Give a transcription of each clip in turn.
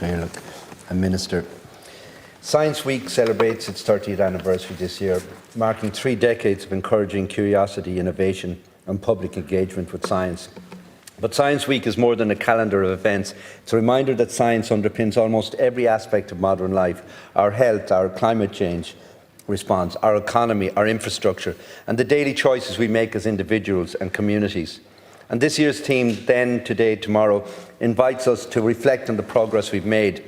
and Minister. Science Week celebrates its 30th anniversary this year, marking 3 decades of encouraging curiosity, innovation and public engagement with science. But Science Week is more than a calendar of events. It's a reminder that science underpins almost every aspect of modern life: our health, our climate change response, our economy, our infrastructure, and the daily choices we make as individuals and communities. And this year's theme, Then, Today, Tomorrow, invites us to reflect on the progress we've made,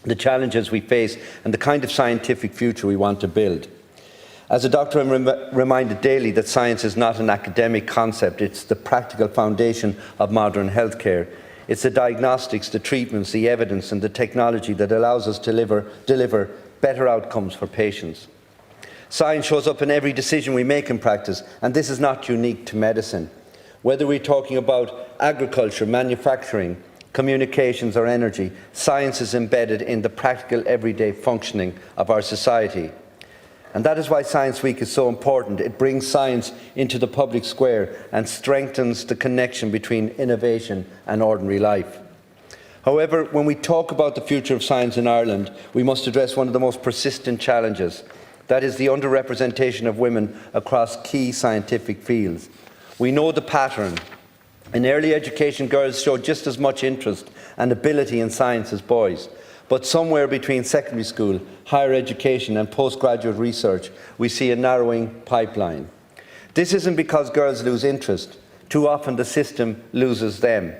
the challenges we face, and the kind of scientific future we want to build. As a doctor, I'm reminded daily that science is not an academic concept. It's the practical foundation of modern healthcare. It's the diagnostics, the treatments, the evidence and the technology that allows us to deliver better outcomes for patients. Science shows up in every decision we make in practice, and this is not unique to medicine. Whether we're talking about agriculture, manufacturing, communications or energy, science is embedded in the practical everyday functioning of our society. And that is why Science Week is so important. It brings science into the public square and strengthens the connection between innovation and ordinary life. However, when we talk about the future of science in Ireland, we must address one of the most persistent challenges. That is the underrepresentation of women across key scientific fields. We know the pattern. In early education, girls show just as much interest and ability in science as boys. But somewhere between secondary school, higher education and postgraduate research, we see a narrowing pipeline. This isn't because girls lose interest. Too often the system loses them.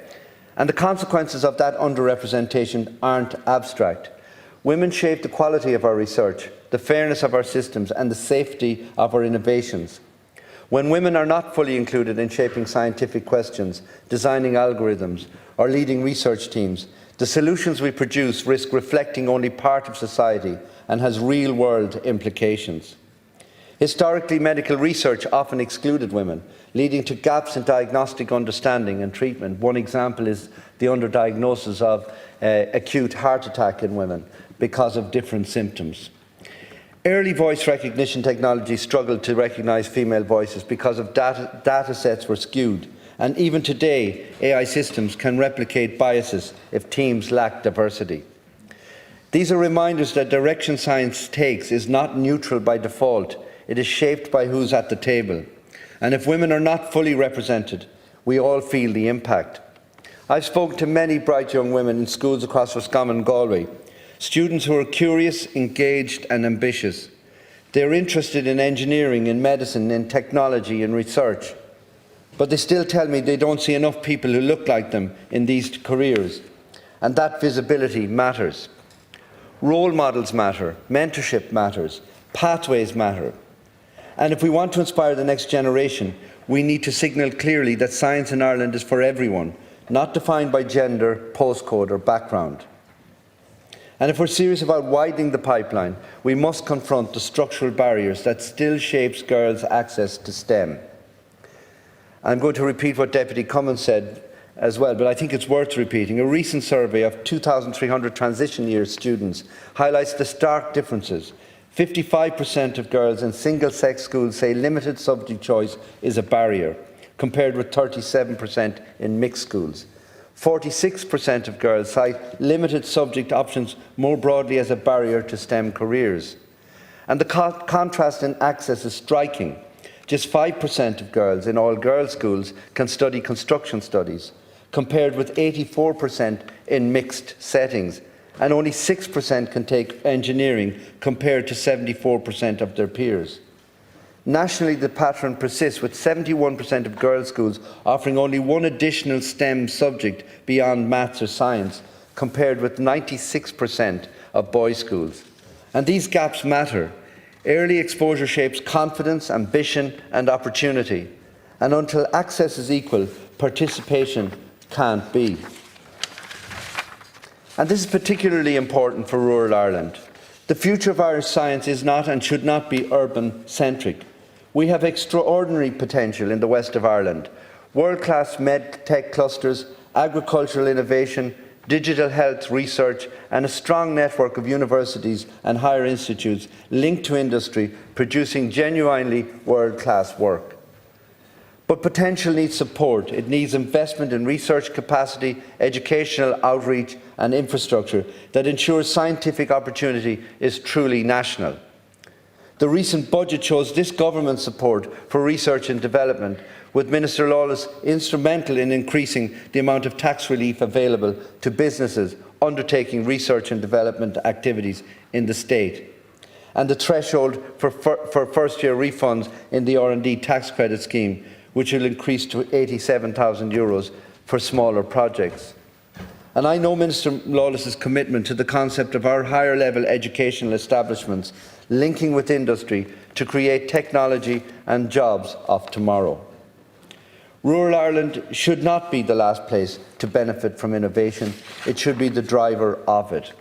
And the consequences of that underrepresentation aren't abstract. Women shape the quality of our research, the fairness of our systems and the safety of our innovations. When women are not fully included in shaping scientific questions, designing algorithms, or leading research teams, the solutions we produce risk reflecting only part of society and has real-world implications. Historically, medical research often excluded women, leading to gaps in diagnostic understanding and treatment. One example is the underdiagnosis of acute heart attack in women because of different symptoms. Early voice recognition technology struggled to recognise female voices because of data sets were skewed. And even today, AI systems can replicate biases if teams lack diversity. These are reminders that direction science takes is not neutral by default. It is shaped by who's at the table. And if women are not fully represented, we all feel the impact. I've spoken to many bright young women in schools across Roscommon and Galway. Students who are curious, engaged and ambitious. They're interested in engineering, in medicine, in technology, in research. But they still tell me they don't see enough people who look like them in these careers. And that visibility matters. Role models matter, mentorship matters, pathways matter. And if we want to inspire the next generation, we need to signal clearly that science in Ireland is for everyone, not defined by gender, postcode or background. And if we're serious about widening the pipeline, we must confront the structural barriers that still shapes girls' access to STEM. I'm going to repeat what Deputy Cummins said as well, but I think it's worth repeating. A recent survey of 2,300 transition year students highlights the stark differences. 55% of girls in single-sex schools say limited subject choice is a barrier, compared with 37% in mixed schools. 46% of girls cite limited subject options more broadly as a barrier to STEM careers. And the contrast in access is striking. Just 5% of girls in all girls' schools can study construction studies, compared with 84% in mixed settings, and only 6% can take engineering, compared to 74% of their peers. Nationally, the pattern persists, with 71% of girls' schools offering only one additional STEM subject beyond maths or science, compared with 96% of boys' schools. And these gaps matter. Early exposure shapes confidence, ambition and opportunity. And until access is equal, participation can't be. And this is particularly important for rural Ireland. The future of Irish science is not and should not be urban-centric. We have extraordinary potential in the west of Ireland. World-class med-tech clusters, agricultural innovation, digital health research and a strong network of universities and higher institutes linked to industry producing genuinely world-class work. But potential needs support. It needs investment in research capacity, educational outreach and infrastructure that ensures scientific opportunity is truly national. The recent budget shows this government's support for research and development, with Minister Lawless instrumental in increasing the amount of tax relief available to businesses undertaking research and development activities in the state, and the threshold for first-year refunds in the R&D tax credit scheme, which will increase to €87,000 for smaller projects. And I know Minister Lawless's commitment to the concept of our higher-level educational establishments linking with industry to create technology and jobs of tomorrow. Rural Ireland should not be the last place to benefit from innovation. It should be the driver of it.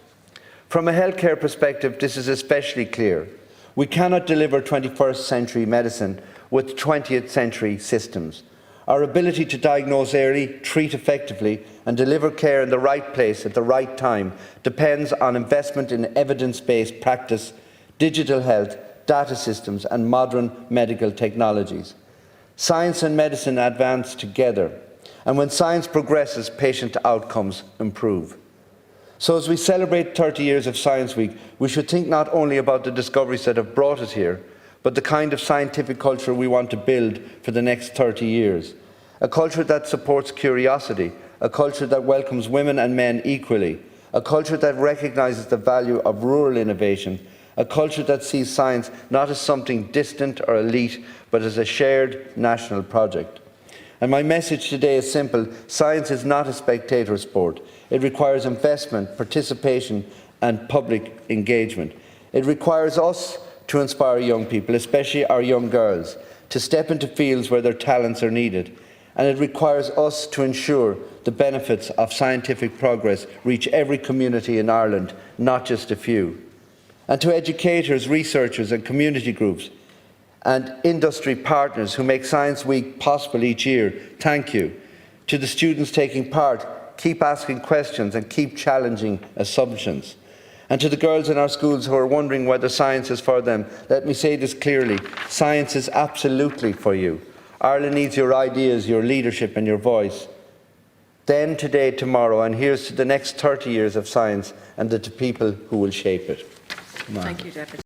From a healthcare perspective, this is especially clear. We cannot deliver 21st century medicine with 20th century systems. Our ability to diagnose early, treat effectively, and deliver care in the right place at the right time depends on investment in evidence-based practice, digital health, data systems, and modern medical technologies. Science and medicine advance together, and when science progresses, patient outcomes improve. So as we celebrate 30 years of Science Week, we should think not only about the discoveries that have brought us here, but the kind of scientific culture we want to build for the next 30 years. A culture that supports curiosity, a culture that welcomes women and men equally, a culture that recognises the value of rural innovation, a culture that sees science not as something distant or elite, but as a shared national project. And my message today is simple. Science is not a spectator sport. It requires investment, participation, and public engagement. It requires us to inspire young people, especially our young girls, to step into fields where their talents are needed. And it requires us to ensure the benefits of scientific progress reach every community in Ireland, not just a few. And to educators, researchers, and community groups, and industry partners who make Science Week possible each year, thank you. To the students taking part, keep asking questions and keep challenging assumptions. And to the girls in our schools who are wondering whether science is for them, let me say this clearly: science is absolutely for you. Ireland needs your ideas, your leadership, and your voice. Then, today, tomorrow, and here's to the next 30 years of science and the people who will shape it. Thank you, Deputy.